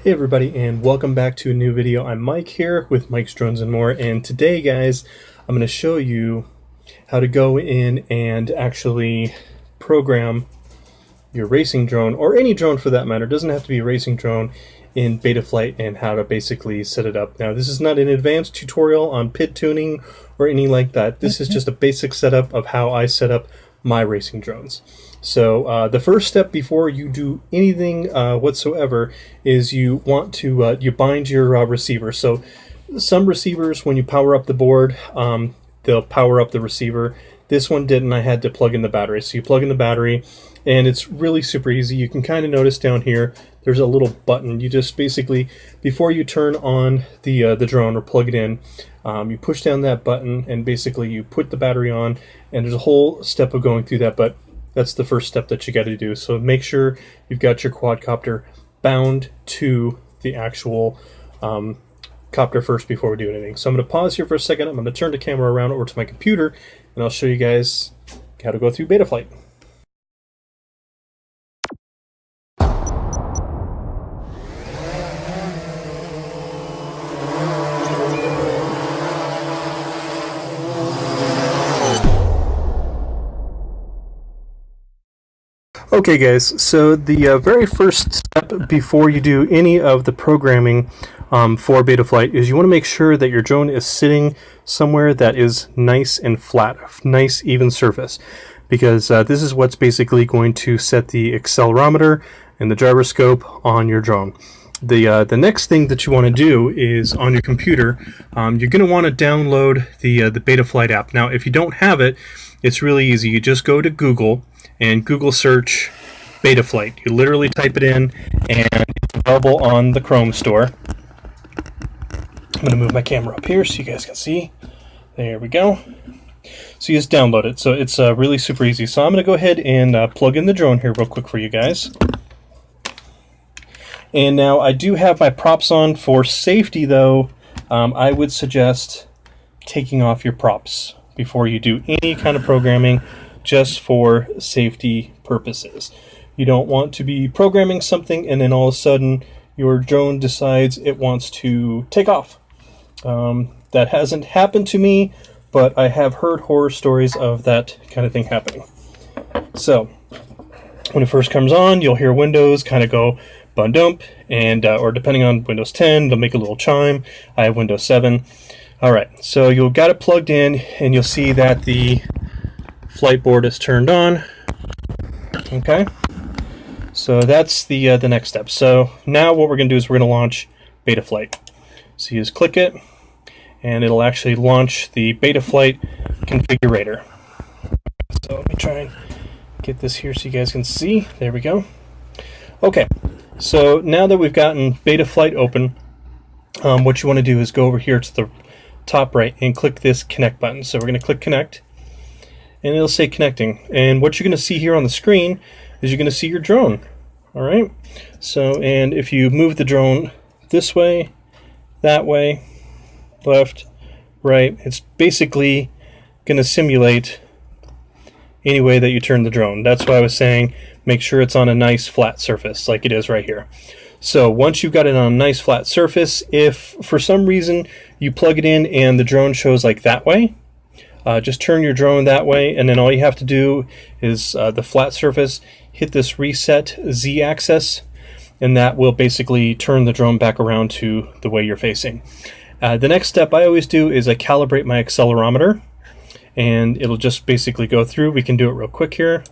Hey everybody, and welcome back to a new video. I'm Mike here with Mike's Drones and More, and today guys I'm going to show you how to go in and actually program your racing drone, or any drone for that matter. It doesn't have to be a racing drone, in BetaFlight, and how to basically set it up. Now this is not an advanced tutorial on PID tuning or anything like that. This is just a basic setup of how I set up my racing drones. So the first step before you do anything whatsoever is you want to you bind your receiver. So some receivers, when you power up the board, they'll power up the receiver. This one didn't. I had to plug in the battery. So you plug in the battery, and it's really super easy. You can kind of notice down here there's a little button. You just basically, before you turn on the drone or plug it in, you push down that button and basically you put the battery on, and there's a whole step of going through that, but that's the first step that you got to do. So make sure you've got your quadcopter bound to the actual copter first before we do anything. So I'm going to pause here for a second. I'm going to turn the camera around over to my computer, and I'll show you guys how to go through BetaFlight. Okay guys, so the very first step before you do any of the programming for BetaFlight is you want to make sure that your drone is sitting somewhere that is nice and flat, nice even surface, because this is what's basically going to set the accelerometer and the gyroscope on your drone. The next thing that you want to do is on your computer, you're going to want to download the BetaFlight app. Now if you don't have it, it's really easy. You just go to Google and Google search BetaFlight. You literally type it in, and it's available on the Chrome store. I'm going to move my camera up here so you guys can see. There we go. So you just download it. So it's really super easy. So I'm going to go ahead and plug in the drone here real quick for you guys. And now I do have my props on. For safety though, I would suggest taking off your props before you do any kind of programming, just for safety purposes. You don't want to be programming something and then all of a sudden your drone decides it wants to take off. That hasn't happened to me, but I have heard horror stories of that kind of thing happening. So when it first comes on, you'll hear Windows kind of go bun dump, and or depending on Windows 10, they'll make a little chime. I have Windows 7. Alright, so you've got it plugged in, and you'll see that the flight board is turned on. Okay, so that's the next step. So now what we're going to do is we're going to launch BetaFlight. So you just click it, and it'll actually launch the BetaFlight configurator. So let me try and get this here so you guys can see. There we go. Okay, so now that we've gotten BetaFlight open, what you want to do is go over here to the top right and click this connect button. So we're going to click connect, and it'll say connecting. And what you're going to see here on the screen is you're going to see your drone. All right. So, and if you move the drone this way, that way, left, right, it's basically going to simulate any way that you turn the drone. That's why I was saying make sure it's on a nice flat surface like it is right here. So once you've got it on a nice flat surface, if for some reason you plug it in and the drone shows like that way, just turn your drone that way, and then all you have to do is the flat surface, hit this reset Z-axis, and that will basically turn the drone back around to the way you're facing. The next step I always do is I calibrate my accelerometer, and it'll just basically go through. We can do it real quick here,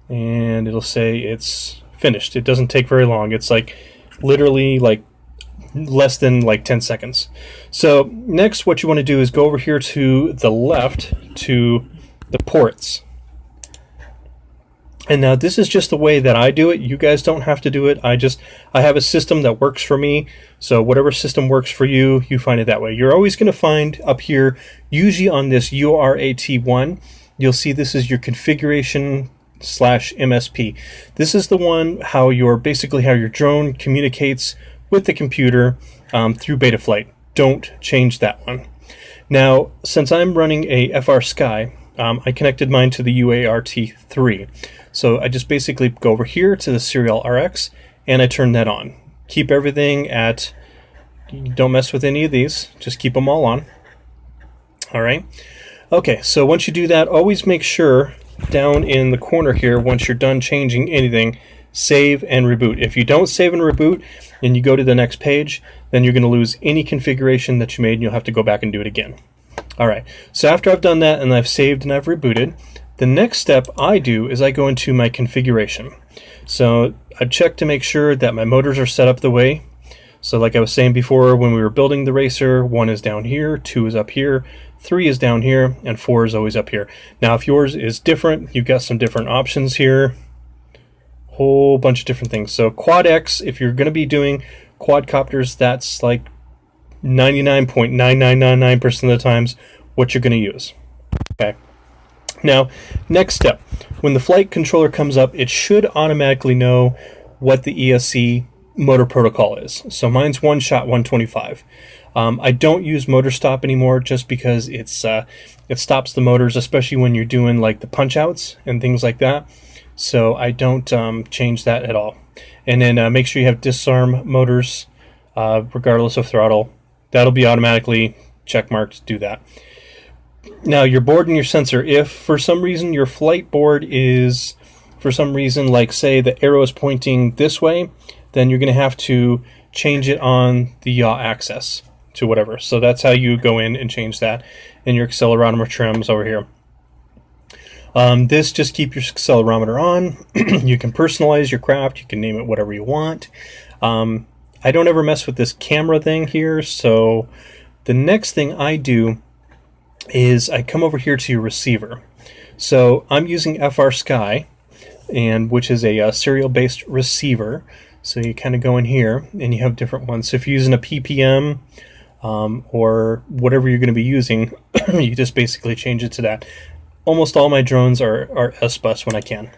and it'll say it's finished. It doesn't take very long. It's like literally like less than like 10 seconds. So next what you want to do is go over here to the left to the ports. And now this is just the way that I do it. You guys don't have to do it. I have a system that works for me. So whatever system works for you, you find it that way. You're always going to find up here, usually on this URAT1, you'll see this is your configuration /MSP. This is the one how your drone communicates with the computer through BetaFlight. Don't change that one. Now, since I'm running a FR Sky, I connected mine to the UART3. So I just basically go over here to the serial RX and I turn that on. keep everything at, don't mess with any of these, just keep them all on. All right. Okay, so once you do that, always make sure down in the corner here, once you're done changing anything, save and reboot. If you don't save and reboot and you go to the next page, then you're going to lose any configuration that you made and you'll have to go back and do it again. All right, so after I've done that and I've saved and I've rebooted, the next step I do is I go into my configuration. So I check to make sure that my motors are set up the way. So like I was saying before, when we were building the racer, 1 is down here, 2 is up here, 3 is down here, and 4 is always up here. Now if yours is different, you've got some different options here. Whole bunch of different things. So quad X, if you're going to be doing quadcopters, that's like 99.9999% of the times what you're going to use. Okay. Now, next step. When the flight controller comes up, it should automatically know what the ESC motor protocol is. So mine's 1-shot 125. I don't use motor stop anymore just because it stops the motors, especially when you're doing like the punch outs and things like that. So I don't change that at all. And then make sure you have disarm motors regardless of throttle. That'll be automatically check marked. Do that. Now your board and your sensor, if for some reason your flight board is, for some reason, like say the arrow is pointing this way, then you're going to have to change it on the yaw axis to whatever. So that's how you go in and change that. And your accelerometer trims over here. This, just keep your accelerometer on. You can personalize your craft. You can name it whatever you want. I don't ever mess with this camera thing here. So the next thing I do is I come over here to your receiver. So I'm using FR Sky, and which is a serial-based receiver. So you kind of go in here and you have different ones. So if you're using a PPM or whatever you're going to be using, you just basically change it to that. Almost all my drones are S-Bus when I can.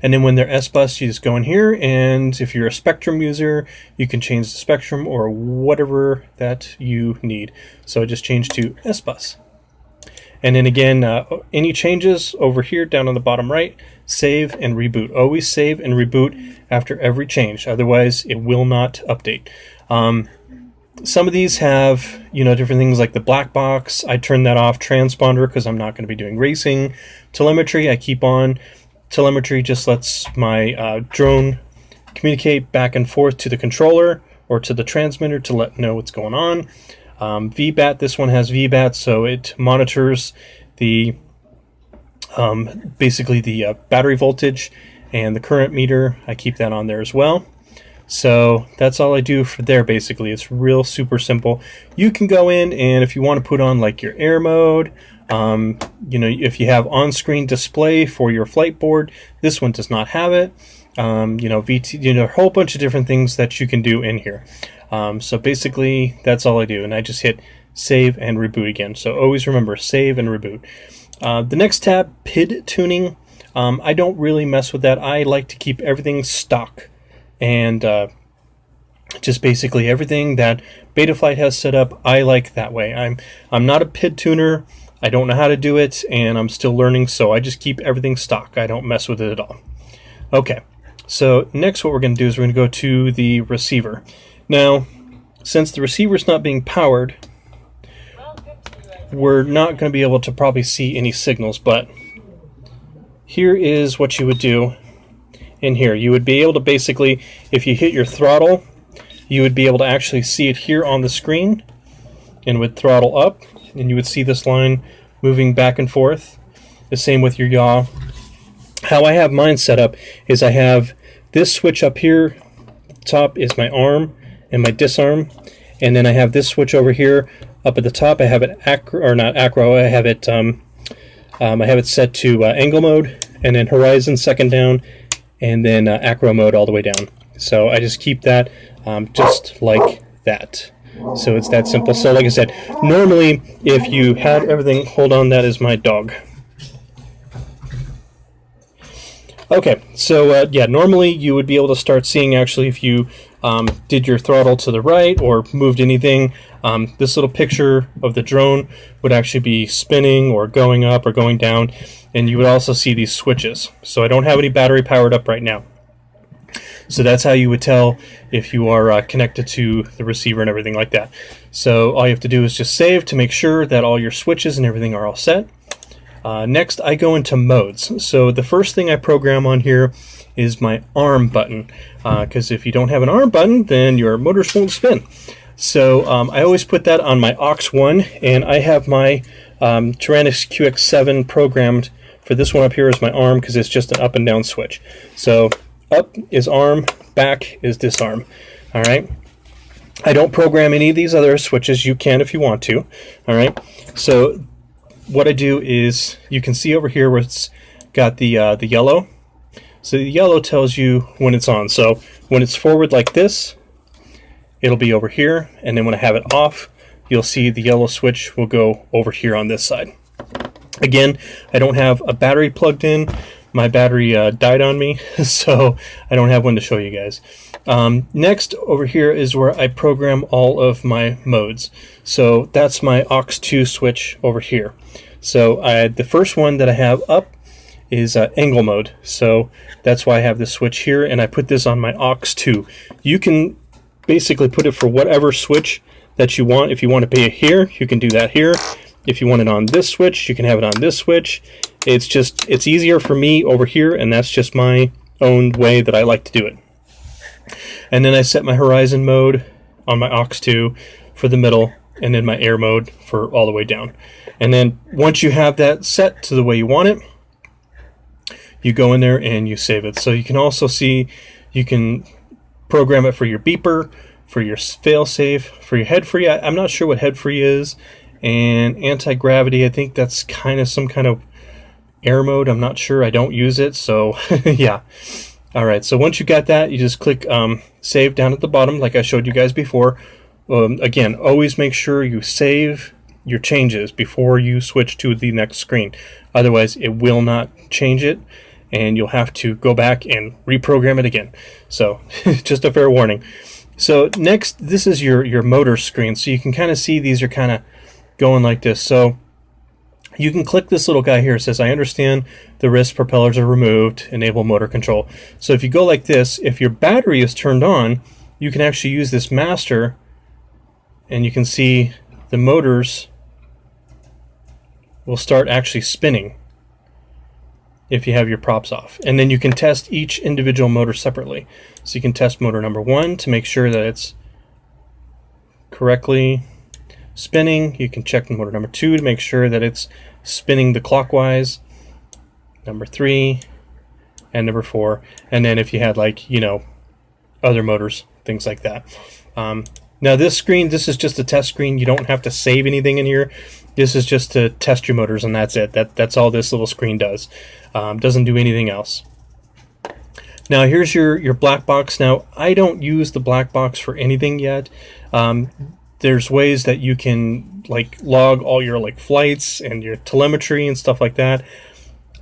And then when they're S-Bus, you just go in here, and if you're a Spectrum user, you can change the Spectrum or whatever that you need. So I just change to S-Bus. And then again, any changes over here down on the bottom right, save and reboot. Always save and reboot after every change. Otherwise, it will not update. Some of these have, different things like the Blackbox. I turn that off. Transponder, because I'm not going to be doing racing. Telemetry, I keep on. Telemetry just lets my drone communicate back and forth to the controller or to the transmitter to let know what's going on. VBAT, this one has VBAT, so it monitors the basically the battery voltage and the current meter. I keep that on there as well. So that's all I do for there. Basically, it's real super simple. You can go in, and if you want to put on like your air mode, if you have on-screen display for your flight board, this one does not have it. VT, a whole bunch of different things that you can do in here. So basically, that's all I do, and I just hit save and reboot again. So always remember, save and reboot. The next tab, PID tuning. I don't really mess with that. I like to keep everything stock, and just basically everything that BetaFlight has set up, I like that way. I'm not a PID tuner. I don't know how to do it, and I'm still learning, so I just keep everything stock. I don't mess with it at all. Okay, so next what we're going to do is we're going to go to the receiver. Now, since the receiver is not being powered, we're not going to be able to probably see any signals, but here is what you would do in here. You would be able to basically, if you hit your throttle, you would be able to actually see it here on the screen, and would throttle up, and you would see this line moving back and forth. The same with your yaw. How I have mine set up is I have this switch up here. At the top is my arm and my disarm, and then I have this switch over here up at the top. I have it acro. I have it set to angle mode, and then horizon second down, and then acro mode all the way down. So I just keep that just like that. So it's that simple. So like I said, normally if you had everything, hold on, that is my dog. Okay, so yeah, normally you would be able to start seeing actually if you did your throttle to the right or moved anything, this little picture of the drone would actually be spinning or going up or going down, and you would also see these switches. So I don't have any battery powered up right now. So that's how you would tell if you are connected to the receiver and everything like that. So all you have to do is just save to make sure that all your switches and everything are all set. Next, I go into modes. So the first thing I program on here is my arm button, because if you don't have an arm button, then your motors won't spin. So I always put that on my aux1, and I have my Tyrannus QX7 programmed for this one up here as my arm, because it's just an up and down switch. So up is arm, back is disarm. All right. I don't program any of these other switches. You can if you want to. All right. So what I do is, you can see over here where it's got the yellow. So the yellow tells you when it's on. So when it's forward like this, it'll be over here, and then when I have it off, you'll see the yellow switch will go over here on this side. Again, I don't have a battery plugged in. My battery died on me, so I don't have one to show you guys. Next, over here is where I program all of my modes. So that's my aux2 switch over here. So the first one that I have up is angle mode. So that's why I have this switch here, and I put this on my aux2. You can basically put it for whatever switch that you want. If you want to pay it here, you can do that here. If you want it on this switch, you can have it on this switch. It's easier for me over here, and that's just my own way that I like to do it. And then I set my horizon mode on my aux2 for the middle, and then my air mode for all the way down. And then once you have that set to the way you want it, you go in there and you save it. So you can also see, you can program it for your beeper, for your failsafe, for your head free. I'm not sure what head free is. And anti-gravity, I think that's kind of some kind of air mode. I'm not sure. I don't use it. So yeah. All right. So once you got that, you just click save down at the bottom like I showed you guys before. Again, always make sure you save your changes before you switch to the next screen. Otherwise, it will not change it, and you'll have to go back and reprogram it again. So just a fair warning. So next, this is your motor screen. So you can kind of see these are kind of going like this. So you can click this little guy here. It says, I understand the wrist propellers are removed, enable motor control. So if you go like this, if your battery is turned on, you can actually use this master, and you can see the motors will start actually spinning if you have your props off. And then you can test each individual motor separately. So you can test motor number 1 to make sure that it's correctly spinning. You can check motor number 2 to make sure that it's spinning the clockwise, number 3, and number 4. And then if you had, like, you know, other motors, things like that. Now this screen, this is just a test screen. You don't have to save anything in here. This is just to test your motors, and that's it. That's all this little screen does. Doesn't do anything else. Now here's your black box. Now I don't use the black box for anything yet. There's ways that you can like log all your like flights and your telemetry and stuff like that.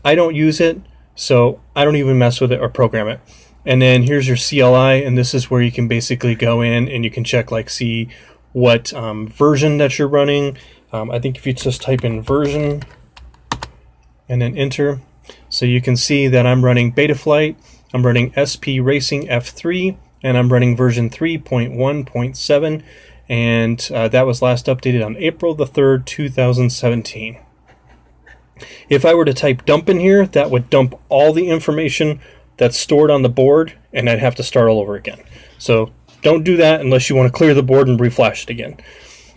I don't use it, so I don't even mess with it or program it. And then here's your CLI, and this is where you can basically go in and you can check, like, see what version that you're running. I think if you just type in version and then enter, so you can see that I'm running BetaFlight, I'm running SP Racing F3, and I'm running version 3.1.7, and that was last updated on April the 3rd, 2017. If I were to type dump in here, that would dump all the information that's stored on the board, and I'd have to start all over again. So don't do that unless you want to clear the board and reflash it again.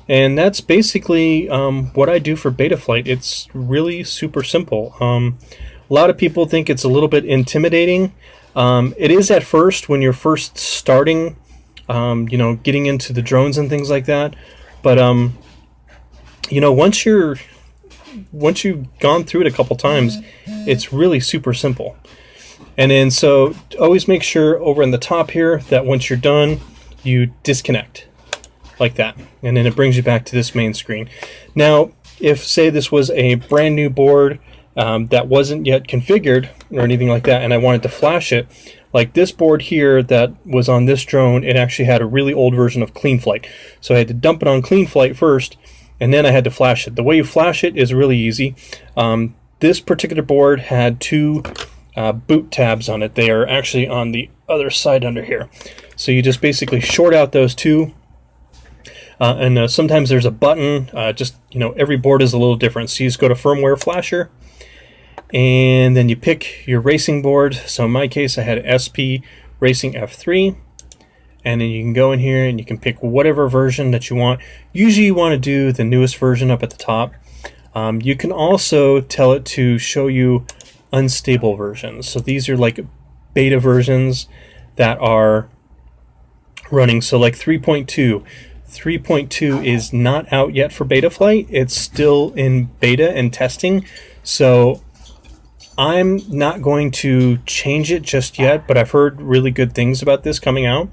And that's basically what I do for BetaFlight. It's really super simple. A lot of people think it's a little bit intimidating. It is at first when you're first starting, you know, getting into the drones and things like that. But you know, once you've gone through it a couple times, it's really super simple. And then so always make sure over in the top here that once you're done, you disconnect like that. And then it brings you back to this main screen. Now, if say this was a brand new board that wasn't yet configured or anything like that, and I wanted to flash it, like this board here that was on this drone, it actually had a really old version of CleanFlight. So I had to dump it on CleanFlight first, and then I had to flash it. The way you flash it is really easy. This particular board had two boot tabs on it. They are actually on the other side under here. So you just basically short out those two. And sometimes there's a button. Every board is a little different. So you just go to firmware flasher, and then you pick your racing board. So in my case, I had SP Racing F3. And then you can go in here and you can pick whatever version that you want. Usually you want to do the newest version up at the top. You can also tell it to show you unstable versions. So these are like beta versions that are running. So like 3.2. 3.2 is not out yet for BetaFlight. It's still in beta and testing. So I'm not going to change it just yet, but I've heard really good things about this coming out.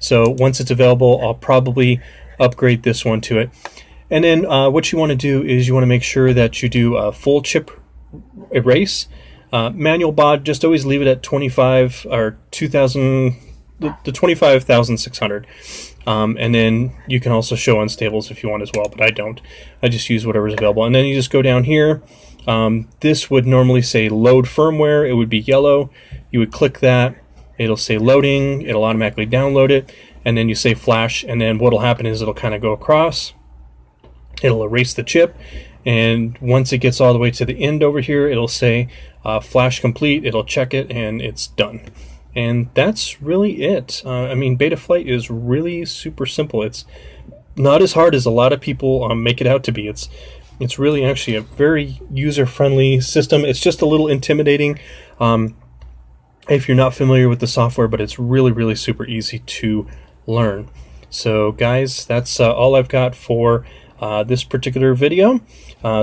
So once it's available, I'll probably upgrade this one to it. And then what you want to do is you want to make sure that you do a full chip erase. Manual baud, just always leave it at 25 or 2000, the 25,600. And then you can also show unstables if you want as well, but I don't. I just use whatever's available. And then you just go down here. This would normally say load firmware. It would be yellow. You would click that. It'll say loading. It'll automatically download it. And then you say flash. And then what'll happen is it'll kind of go across. It'll erase the chip. And once it gets all the way to the end over here, it'll say flash complete. It'll check it and it's done. And that's really it. I mean, BetaFlight is really super simple. It's not as hard as a lot of people make it out to be. It's really actually a very user-friendly system. It's just a little intimidating if you're not familiar with the software, but it's really, really super easy to learn. So guys, that's all I've got for this particular video.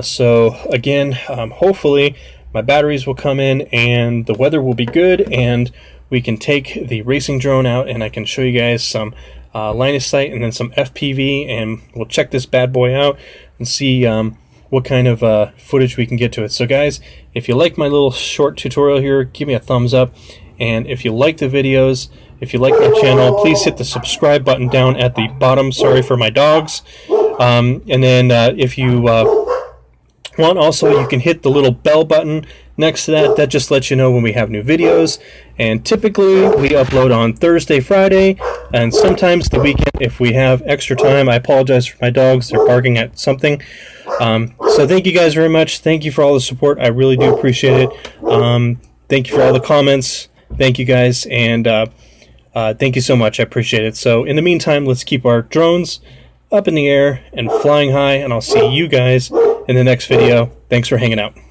So again, hopefully my batteries will come in and the weather will be good, and we can take the racing drone out and I can show you guys some line of sight and then some FPV, and we'll check this bad boy out and see what kind of footage we can get to it. So guys, if you like my little short tutorial here, give me a thumbs up. And if you like the videos, if you like my channel, please hit the subscribe button down at the bottom. Sorry for my dogs. And then if you want, also you can hit the little bell button next to that. That just lets you know when we have new videos. And typically we upload on Thursday, Friday, and sometimes the weekend if we have extra time. I apologize for my dogs. They're barking at something. So thank you guys very much. Thank you for all the support. I really do appreciate it. Thank you for all the comments. Thank you guys. And thank you so much. I appreciate it. So in the meantime, let's keep our drones up in the air and flying high. And I'll see you guys in the next video. Thanks for hanging out.